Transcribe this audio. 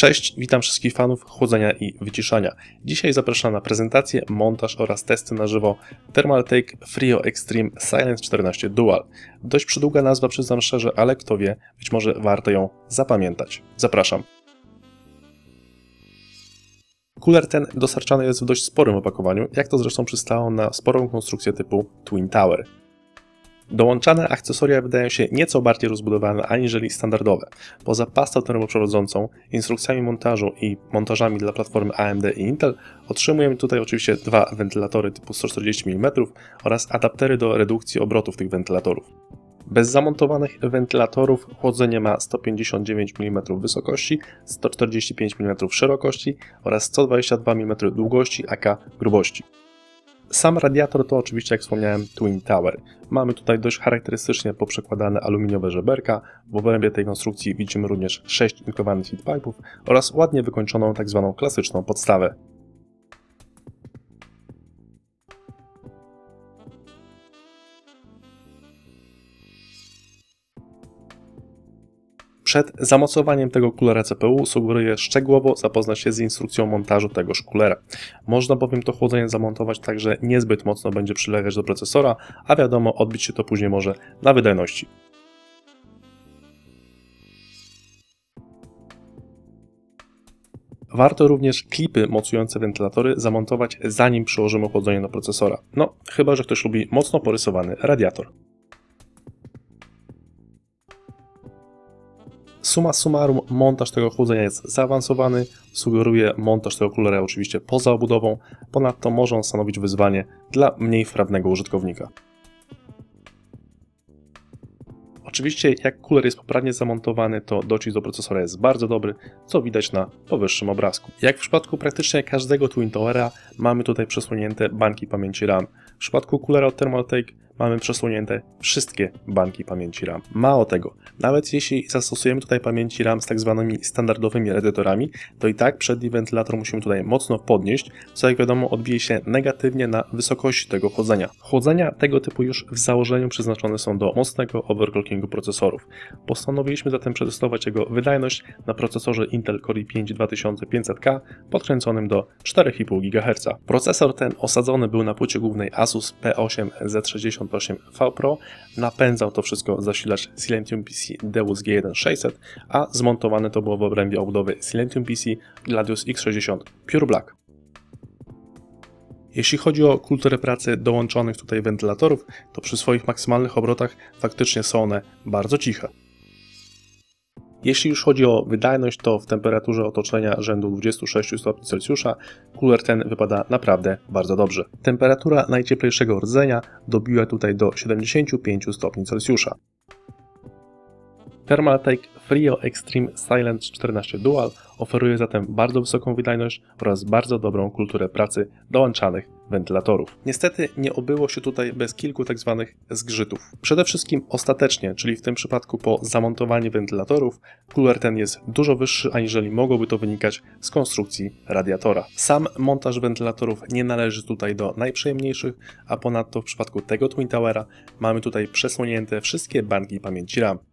Cześć, witam wszystkich fanów chłodzenia i wyciszania. Dzisiaj zapraszam na prezentację, montaż oraz testy na żywo Thermaltake Frio Extreme Silence 14 Dual. Dość przydługa nazwa, przyznam szczerze, ale kto wie, być może warto ją zapamiętać. Zapraszam. Cooler ten dostarczany jest w dość sporym opakowaniu, jak to zresztą przystało na sporą konstrukcję typu Twin Tower. Dołączane akcesoria wydają się nieco bardziej rozbudowane aniżeli standardowe. Poza pastą termoprzewodzącą, instrukcjami montażu i montażami dla platformy AMD i Intel otrzymujemy tutaj oczywiście dwa wentylatory typu 140 mm oraz adaptery do redukcji obrotów tych wentylatorów. Bez zamontowanych wentylatorów chłodzenie ma 159 mm wysokości, 145 mm szerokości oraz 122 mm długości aka grubości. Sam radiator to oczywiście, jak wspomniałem, Twin Tower. Mamy tutaj dość charakterystycznie poprzekładane aluminiowe żeberka. W obrębie tej konstrukcji widzimy również 6 inkowanych heatpipe'ów oraz ładnie wykończoną tzw. klasyczną podstawę. Przed zamocowaniem tego coolera CPU sugeruję szczegółowo zapoznać się z instrukcją montażu tegoż coolera. Można bowiem to chłodzenie zamontować tak, że niezbyt mocno będzie przylegać do procesora, a wiadomo, odbić się to później może na wydajności. Warto również klipy mocujące wentylatory zamontować, zanim przyłożymy chłodzenie do procesora. No, chyba że ktoś lubi mocno porysowany radiator. Summa summarum, montaż tego chłodzenia jest zaawansowany, sugeruje montaż tego coolera oczywiście poza obudową, ponadto może on stanowić wyzwanie dla mniej wprawnego użytkownika. Oczywiście jak cooler jest poprawnie zamontowany, to docisk do procesora jest bardzo dobry, co widać na powyższym obrazku. Jak w przypadku praktycznie każdego Twin Towera mamy tutaj przesunięte banki pamięci RAM. W przypadku coolera od Thermaltake mamy przesunięte wszystkie banki pamięci RAM. Mało tego, nawet jeśli zastosujemy tutaj pamięci RAM z tak zwanymi standardowymi edytorami, to i tak przedni wentylator musimy tutaj mocno podnieść, co jak wiadomo odbije się negatywnie na wysokości tego chłodzenia. Chłodzenia tego typu już w założeniu przeznaczone są do mocnego overclockingu procesorów. Postanowiliśmy zatem przetestować jego wydajność na procesorze Intel Core i5 2500K podkręconym do 4,5 GHz. Procesor ten osadzony był na płycie głównej Asus P8 Z68V Pro, napędzał to wszystko zasilacz Silentium PC Deus G1600, a zmontowane to było w obrębie obudowy Silentium PC Gladius X60 Pure Black. Jeśli chodzi o kulturę pracy dołączonych tutaj wentylatorów, to przy swoich maksymalnych obrotach faktycznie są one bardzo ciche. Jeśli już chodzi o wydajność, to w temperaturze otoczenia rzędu 26 stopni Celsjusza cooler ten wypada naprawdę bardzo dobrze. Temperatura najcieplejszego rdzenia dobiła tutaj do 75 stopni Celsjusza. Thermaltake Frio Extreme Silence 14 Dual oferuje zatem bardzo wysoką wydajność oraz bardzo dobrą kulturę pracy dołączanych wentylatorów. Niestety nie obyło się tutaj bez kilku tzw. zgrzytów. Przede wszystkim ostatecznie, czyli w tym przypadku po zamontowaniu wentylatorów, cooler ten jest dużo wyższy, aniżeli mogłoby to wynikać z konstrukcji radiatora. Sam montaż wentylatorów nie należy tutaj do najprzyjemniejszych, a ponadto w przypadku tego Twin Towera mamy tutaj przesłonięte wszystkie banki pamięci RAM.